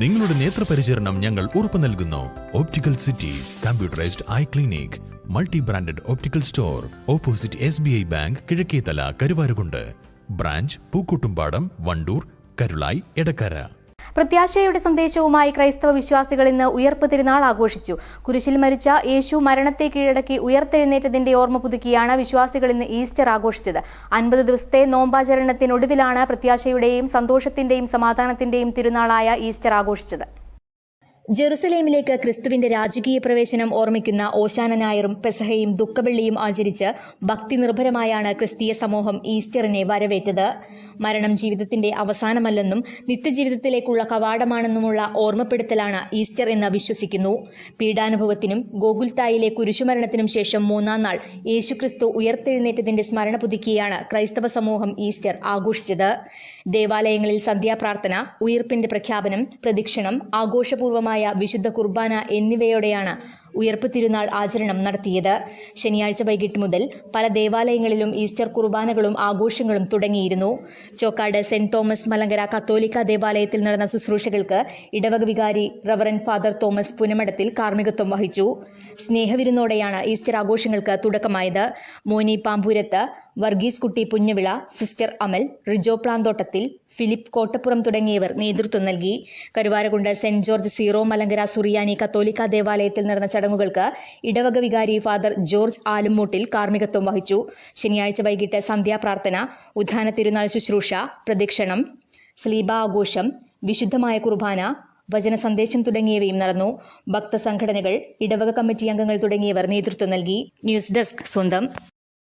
നിങ്ങളുടെ നേത്രപരിചരണം ഞങ്ങൾ ഉറപ്പു നൽകുന്നു. Optical city computerised eye clinic, multi branded optical store, opposite SBI bank, Kizhakkethala, Karuvarakundu. Branch Pookkottumpadam, Wandoor, Karulai, Edakkara. പ്രത്യാശയുടെ സന്ദേശവുമായി ക്രൈസ്തവ വിശ്വാസികൾ ഇന്ന് ഉയർപ്പ് തിരുനാൾ ആഘോഷിച്ചു. കുരിശിൽ മരിച്ച യേശു മരണത്തെ കീഴടക്കി ഉയർത്തെഴുന്നേറ്റതിന്റെ ഓർമ്മ പുതുക്കിയാണ് വിശ്വാസികൾ ഇന്ന് ഈസ്റ്റർ ആഘോഷിച്ചത്. 50 ദിവസത്തെ നോമ്പാചരണത്തിനൊടുവിലാണ് പ്രത്യാശയുടെയും സന്തോഷത്തിന്റെയും സമാധാനത്തിന്റെയും തിരുനാളായ ഈസ്റ്റർ ആഘോഷിച്ചത്. ജെറുസലേമിലേക്ക് ക്രിസ്തുവിന്റെ രാജകീയ പ്രവേശനം ഓർമ്മിക്കുന്ന ഓശാന ഞായറും പെസഹയും ദുഃഖവെള്ളിയും ആചരിച്ച് ഭക്തി നിർഭരമായാണ് ക്രിസ്തീയ സമൂഹം ഈസ്റ്ററിനെ വരവേറ്റത്. മരണം ജീവിതത്തിന്റെ അവസാനമല്ലെന്നും നിത്യജീവിതത്തിലേക്കുള്ള കവാടമാണെന്നുമുള്ള ഓർമ്മപ്പെടുത്തലാണ് ഈസ്റ്റർ എന്ന് വിശ്വസിക്കുന്നു. പീഡാനുഭവത്തിനും ഗോകുൽത്തായിലെ കുരിശുമരണത്തിനും ശേഷം 3-ാം നാൾ യേശുക്രിസ്തു ഉയർത്തെഴുന്നേറ്റതിന്റെ സ്മരണ പുതുക്കിയാണ് ക്രൈസ്തവ സമൂഹം ഈസ്റ്റർ ആഘോഷിച്ചത്. ദേവാലയങ്ങളിൽ സന്ധ്യാപ്രാർത്ഥന, ഉയിർപ്പിന്റെ പ്രഖ്യാപനം, പ്രദക്ഷിണം, ആഘോഷപൂർവമായ വിശുദ്ധ കുർബാന എന്നിവയോടെയാണ് ഉയർപ്പ് തിരുനാൾ ആചരണം നടത്തിയത്. ശനിയാഴ്ച വൈകിട്ട് മുതൽ പല ദേവാലയങ്ങളിലും ഈസ്റ്റർ കുർബാനകളും ആഘോഷങ്ങളും തുടങ്ങിയിരുന്നു. ചോക്കാട് സെന്റ് തോമസ് മലങ്കര കത്തോലിക്ക ദേവാലയത്തിൽ നടന്ന ശുശ്രൂഷകൾക്ക് ഇടവക വികാരി റവറൻ ഫാദർ തോമസ് പുനമടത്തിൽ കാർമ്മികത്വം വഹിച്ചു. സ്നേഹവിരുന്നോടെയാണ് ഈസ്റ്റർ ആഘോഷങ്ങൾക്ക് തുടക്കമായത്. മോനി പാമ്പൂരത്ത്, വർഗീസ് കുട്ടി പുഞ്ഞവിള, സിസ്റ്റർ അമൽ, റിജോ പ്ലാന്തോട്ടത്തിൽ, ഫിലിപ്പ് കോട്ടപ്പുറം തുടങ്ങിയവർ നേതൃത്വം നൽകി. Karuvarakundu saint George Syro Malankara Suriyani കത്തോലിക്ക ദേവാലയത്തിൽ നടന്ന ചടങ്ങുകൾക്ക് ഇടവക വികാരി ഫാദർ ജോർജ് ആലുംമൂട്ടിൽ കാർമ്മികത്വം വഹിച്ചു. ശനിയാഴ്ച വൈകിട്ട് സന്ധ്യാപ്രാർത്ഥന, ഉദ്ധാന തിരുനാൾ ശുശ്രൂഷ, പ്രദക്ഷിണം, സ്ലീബ ആഘോഷം, വിശുദ്ധമായ കുർബാന, വചന സന്ദേശം തുടങ്ങിയവയും നടന്നു. ഭക്തസംഘടനകൾ, ഇടവക കമ്മിറ്റി അംഗങ്ങൾ തുടങ്ങിയവർ നേതൃത്വം നൽകി. ന്യൂസ് ഡെസ്ക് സ്വന്തം.